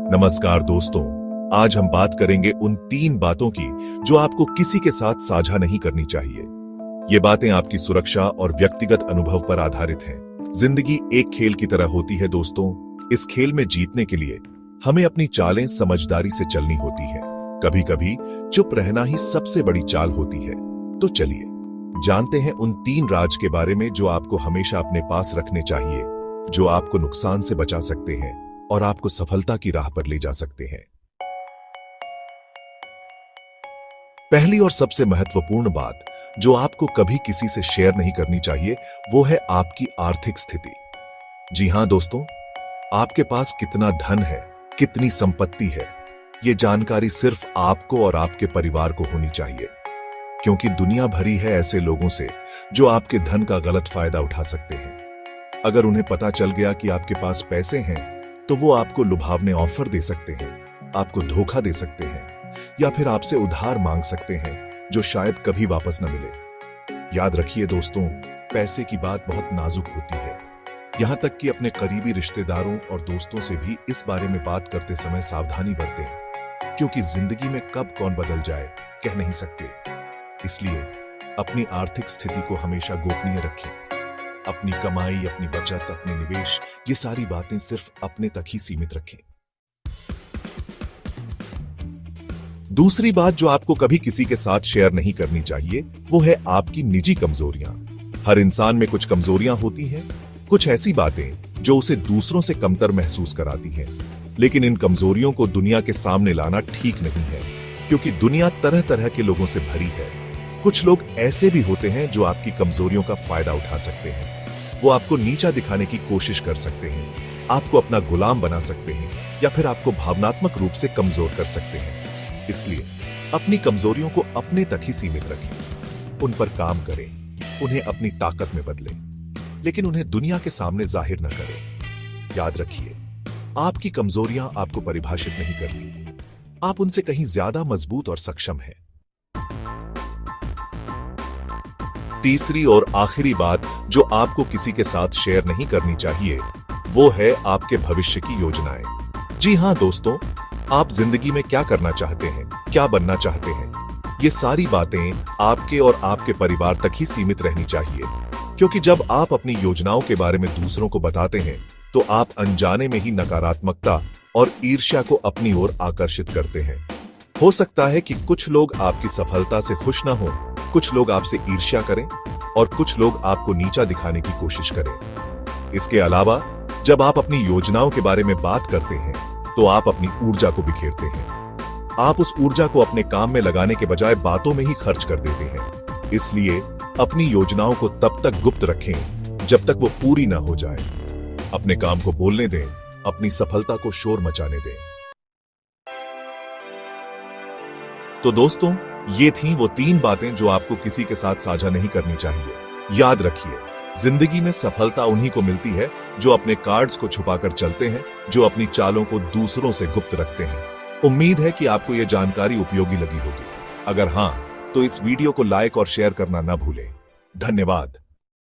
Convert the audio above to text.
नमस्कार दोस्तों, आज हम बात करेंगे उन 3 बातों की जो आपको किसी के साथ साझा नहीं करनी चाहिए। ये बातें आपकी सुरक्षा और व्यक्तिगत अनुभव पर आधारित हैं। जिंदगी एक खेल की तरह होती है दोस्तों। इस खेल में जीतने के लिए हमें अपनी चालें समझदारी से चलनी होती है। कभी कभी चुप रहना ही सबसे बड़ी चाल होती है। तो चलिए जानते हैं उन 3 राज के बारे में जो आपको हमेशा अपने पास रखने चाहिए, जो आपको नुकसान से बचा सकते हैं और आपको सफलता की राह पर ले जा सकते हैं। पहली और सबसे महत्वपूर्ण बात जो आपको कभी किसी से शेयर नहीं करनी चाहिए, वो है आपकी आर्थिक स्थिति। जी हां दोस्तों, आपके पास कितना धन है, कितनी संपत्ति है, ये जानकारी सिर्फ आपको और आपके परिवार को होनी चाहिए, क्योंकि दुनिया भरी है ऐसे लोगों से जो आपके धन का गलत फायदा उठा सकते हैं। अगर उन्हें पता चल गया कि आपके पास पैसे हैं, तो वो आपको लुभावने ऑफर दे सकते हैं, आपको धोखा दे सकते हैं या फिर आपसे उधार मांग सकते हैं जो शायद कभी वापस न मिले। याद रखिए दोस्तों, पैसे की बात बहुत नाजुक होती है। यहां तक कि अपने करीबी रिश्तेदारों और दोस्तों से भी इस बारे में बात करते समय सावधानी बरतें, क्योंकि जिंदगी में कब कौन बदल जाए कह नहीं सकते। इसलिए अपनी आर्थिक स्थिति को हमेशा गोपनीय रखें। अपनी कमाई, अपनी बचत, अपने निवेश, ये सारी बातें सिर्फ अपने तक ही सीमित रखें। दूसरी बात जो आपको कभी किसी के साथ शेयर नहीं करनी चाहिए, वो है आपकी निजी कमजोरियां। हर इंसान में कुछ कमजोरियां होती हैं, कुछ ऐसी बातें जो उसे दूसरों से कमतर महसूस कराती हैं। लेकिन इन कमजोरियों को दुनिया के सामने लाना ठीक नहीं है, क्योंकि दुनिया तरह तरह के लोगों से भरी है। कुछ लोग ऐसे भी होते हैं जो आपकी कमजोरियों का फायदा उठा सकते हैं। वो आपको नीचा दिखाने की कोशिश कर सकते हैं, आपको अपना गुलाम बना सकते हैं या फिर आपको भावनात्मक रूप से कमजोर कर सकते हैं। इसलिए अपनी कमजोरियों को अपने तक ही सीमित रखें, उन पर काम करें, उन्हें अपनी ताकत में बदलें, लेकिन उन्हें दुनिया के सामने जाहिर न करें। याद रखिए, आपकी कमजोरियां आपको परिभाषित नहीं करती, आप उनसे कहीं ज्यादा मजबूत और सक्षम हैं। तीसरी और आखिरी बात जो आपको किसी के साथ शेयर नहीं करनी चाहिए, वो है आपके भविष्य की योजनाएं। जी हां दोस्तों, आप जिंदगी में क्या करना चाहते हैं, क्या बनना चाहते हैं, ये सारी बातें आपके और आपके परिवार तक ही सीमित रहनी चाहिए, क्योंकि जब आप अपनी योजनाओं के बारे में दूसरों को बताते हैं, तो आप अनजाने में ही नकारात्मकता और ईर्ष्या को अपनी ओर आकर्षित करते हैं। हो सकता है कि कुछ लोग आपकी सफलता से खुश न हो, कुछ लोग आपसे ईर्ष्या करें और कुछ लोग आपको नीचा दिखाने की कोशिश करें। इसके अलावा जब आप अपनी योजनाओं के बारे में बात करते हैं, तो आप अपनी ऊर्जा को बिखेरते हैं। आप उस ऊर्जा को अपने काम में लगाने के बजाय बातों में ही खर्च कर देते हैं। इसलिए अपनी योजनाओं को तब तक गुप्त रखें जब तक वो पूरी ना हो जाए। अपने काम को बोलने दें, अपनी सफलता को शोर मचाने दें। तो दोस्तों, ये थीं वो 3 बातें जो आपको किसी के साथ साझा नहीं करनी चाहिए। याद रखिए, जिंदगी में सफलता उन्हीं को मिलती है जो अपने कार्ड्स को छुपाकर चलते हैं, जो अपनी चालों को दूसरों से गुप्त रखते हैं। उम्मीद है कि आपको यह जानकारी उपयोगी लगी होगी। अगर हां, तो इस वीडियो को लाइक और शेयर करना ना भूलें। धन्यवाद।